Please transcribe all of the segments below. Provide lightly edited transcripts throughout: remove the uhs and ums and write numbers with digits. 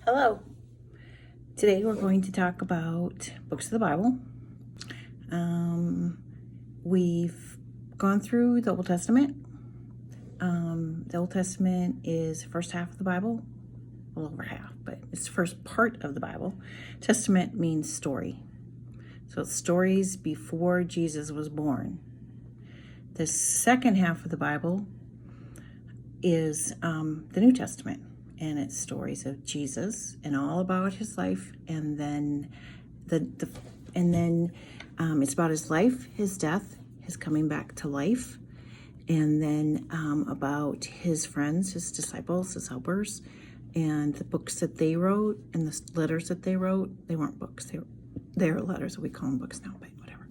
Hello. Today we're going to talk about books of the Bible. We've gone through the Old Testament. The Old Testament is the first half of the Bible, well over half, but it's the first part of the Bible. Testament means story. So it's stories before Jesus was born. The second half of the Bible is the New Testament. And it's stories of Jesus and all about his life, and then it's about his life, his death, his coming back to life, and then about his friends, his disciples, his helpers, and the books that they wrote and the letters that they wrote. They weren't books; they were letters. We call them books now, but whatever.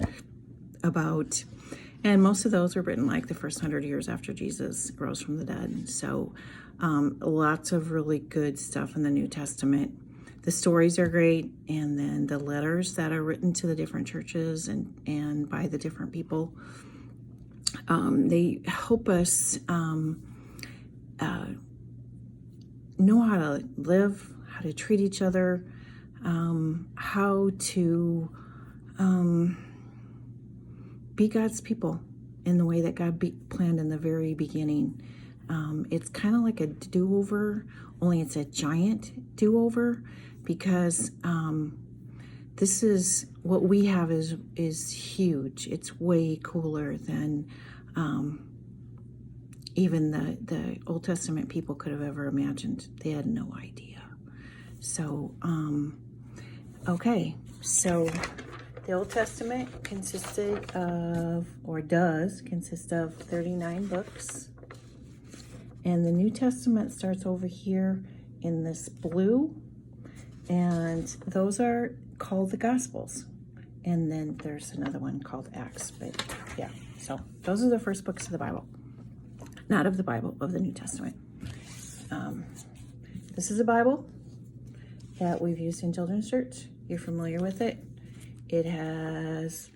And most of those were written like the first 100 years after Jesus rose from the dead. So lots of really good stuff in the New Testament. The stories are great, and then the letters that are written to the different churches and by the different people, they help us know how to live, how to treat each other, how to be God's people in the way that God planned in the very beginning. It's kind of like a do-over, only it's a giant do-over, because this is what we have is huge. It's way cooler than even the Old Testament people could have ever imagined. They had no idea. So, okay, so the Old Testament consisted of, or does consist of, 39 books. And the New Testament starts over here in this blue. And those are called the Gospels. And then there's another one called Acts. But yeah, so those are the first books of the Bible. Not of the Bible, of the New Testament. This is a Bible that we've used in children's church. You're familiar with it. It has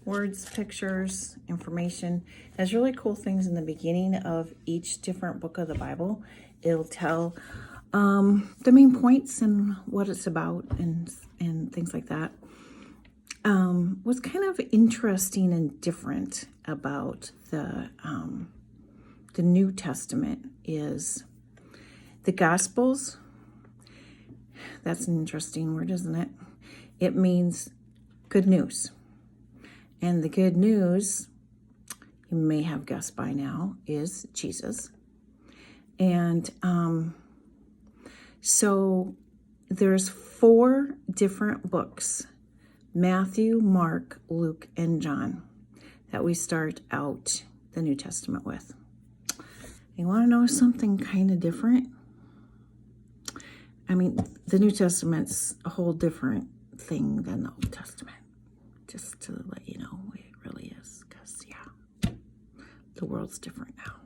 words, pictures, information. It has really cool things in the beginning of each different book of the Bible. It'll tell the main points and what it's about and things like that. What's kind of interesting and different about the New Testament is the Gospels. That's an interesting word, isn't it? It means good news. And the good news, you may have guessed by now, is Jesus. And so there's 4 different books, Matthew, Mark, Luke, and John, that we start out the New Testament with. You want to know something kind of different? I mean, the New Testament's a whole different thing than the Old Testament. Just to let you know, it really is. Because, yeah, the world's different now.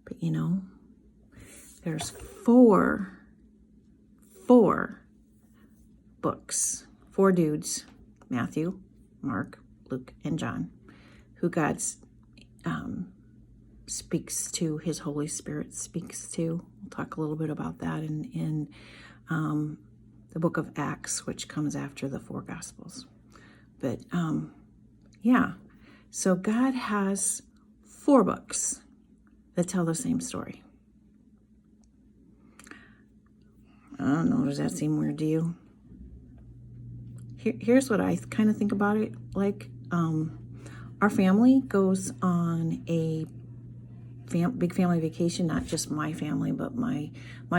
But, you know, there's four books, 4 dudes, Matthew, Mark, Luke, and John, who God speaks to, his Holy Spirit speaks to. We'll talk a little bit about that in the book of Acts, which comes after the 4 Gospels. But yeah, so God has 4 books that tell the same story. I don't know, does that seem weird to you? Here's what I kind of think about it like. Our family goes on a big family vacation, not just my family, but my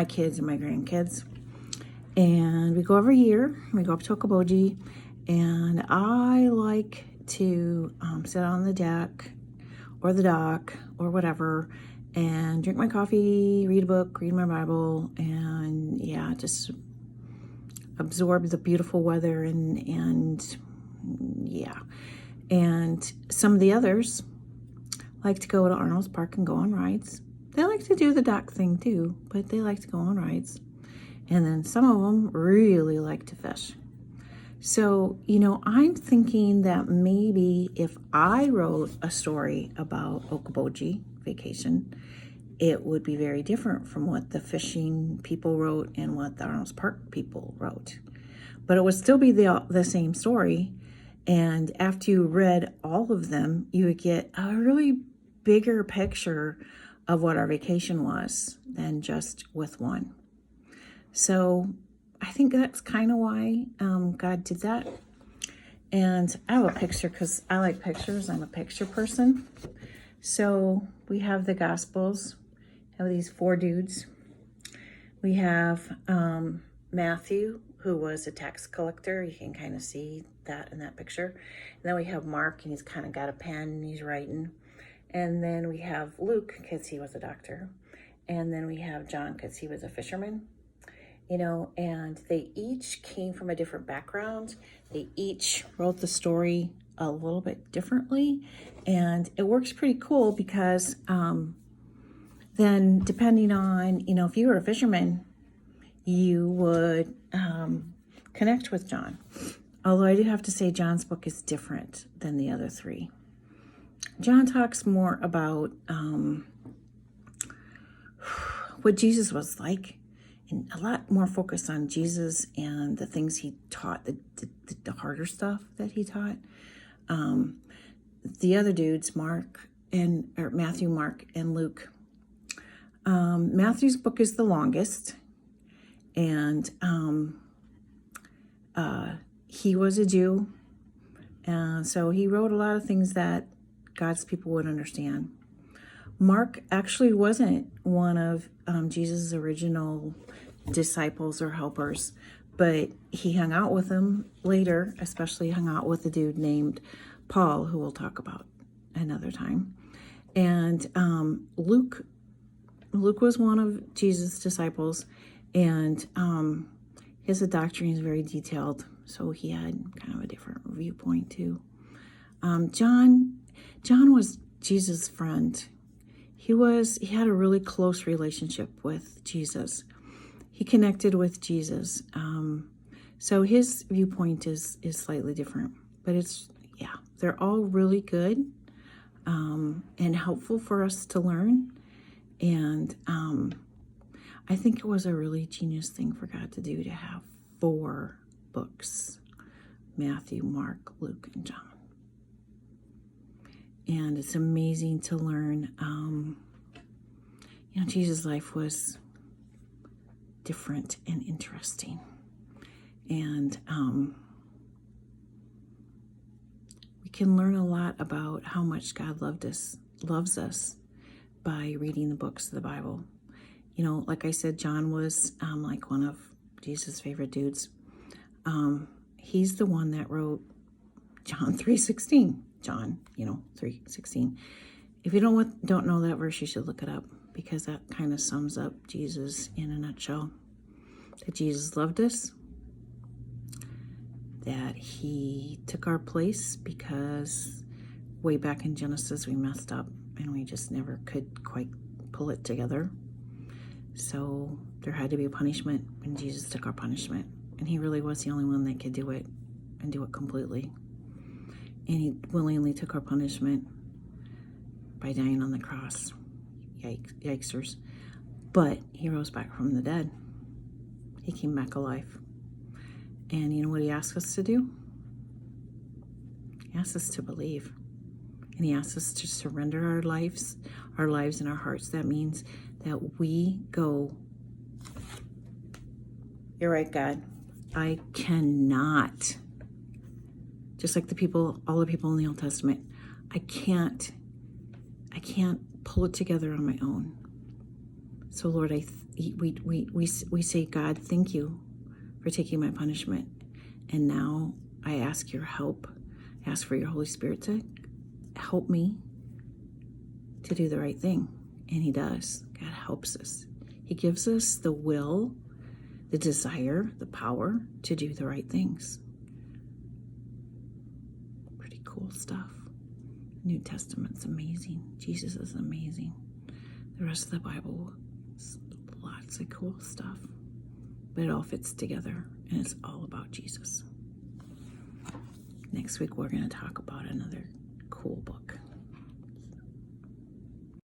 kids and my grandkids. And we go every year. We go up to Okoboji, and I like to sit on the deck or the dock or whatever and drink my coffee, read a book, read my Bible, and yeah, just absorb the beautiful weather and yeah. And some of the others like to go to Arnold's Park and go on rides. They like to do the dock thing too, but they like to go on rides. And then some of them really like to fish. So, you know, I'm thinking that maybe if I wrote a story about Okoboji vacation, it would be very different from what the fishing people wrote and what the Arnold's Park people wrote. But it would still be the same story. And after you read all of them, you would get a really bigger picture of what our vacation was than just with one. So I think that's kind of why God did that. And I have a picture because I like pictures. I'm a picture person. So we have the Gospels, have these 4 dudes. We have Matthew, who was a tax collector. You can kind of see that in that picture. And then we have Mark, and he's kind of got a pen and he's writing. And then we have Luke, because he was a doctor. And then we have John, because he was a fisherman. You know, and they each came from a different background. They each wrote the story a little bit differently. And it works pretty cool because then depending on, you know, if you were a fisherman, you would connect with John. Although I do have to say John's book is different than the other 3. John talks more about what Jesus was like, and a lot more focus on Jesus and the things he taught, the harder stuff that he taught. The other dudes, Matthew, Mark, and Luke. Matthew's book is the longest, and he was a Jew, so he wrote a lot of things that God's people would understand. Mark actually wasn't one of Jesus' original disciples or helpers, but he hung out with them later, especially hung out with a dude named Paul, who we'll talk about another time. And Luke was one of Jesus' disciples, and his doctrine is very detailed, so he had kind of a different viewpoint too. John was Jesus' friend. He had a really close relationship with Jesus. He connected with Jesus. So his viewpoint is slightly different, but they're all really good and helpful for us to learn. And I think it was a really genius thing for God to do, to have 4 books: Matthew, Mark, Luke, and John. And it's amazing to learn, Jesus' life was different and interesting. And we can learn a lot about how much God loves us by reading the books of the Bible. You know, like I said, John was like one of Jesus' favorite dudes. He's the one that wrote John 3:16. John, 3:16. If you don't know that verse, you should look it up, because that kind of sums up Jesus in a nutshell. That Jesus loved us, that he took our place because way back in Genesis we messed up and we just never could quite pull it together. So there had to be a punishment, and Jesus took our punishment. And he really was the only one that could do it, and do it completely. And he willingly took our punishment by dying on the cross. Yikesers. But he rose back from the dead. He came back alive. And you know what he asks us to do? He asks us to believe. And he asks us to surrender our lives and our hearts. That means that we go, you're right, God, I cannot, just like all the people in the Old Testament, I can't pull it together on my own. So Lord, we say, God, thank you for taking my punishment. And now I ask your help. I ask for your Holy Spirit to help me to do the right thing. And he does. God helps us. He gives us the will, the desire, the power to do the right things. Pretty cool stuff. New Testament's amazing. Jesus is amazing. The rest of the Bible is lots of cool stuff. But it all fits together, and it's all about Jesus. Next week, we're going to talk about another cool book.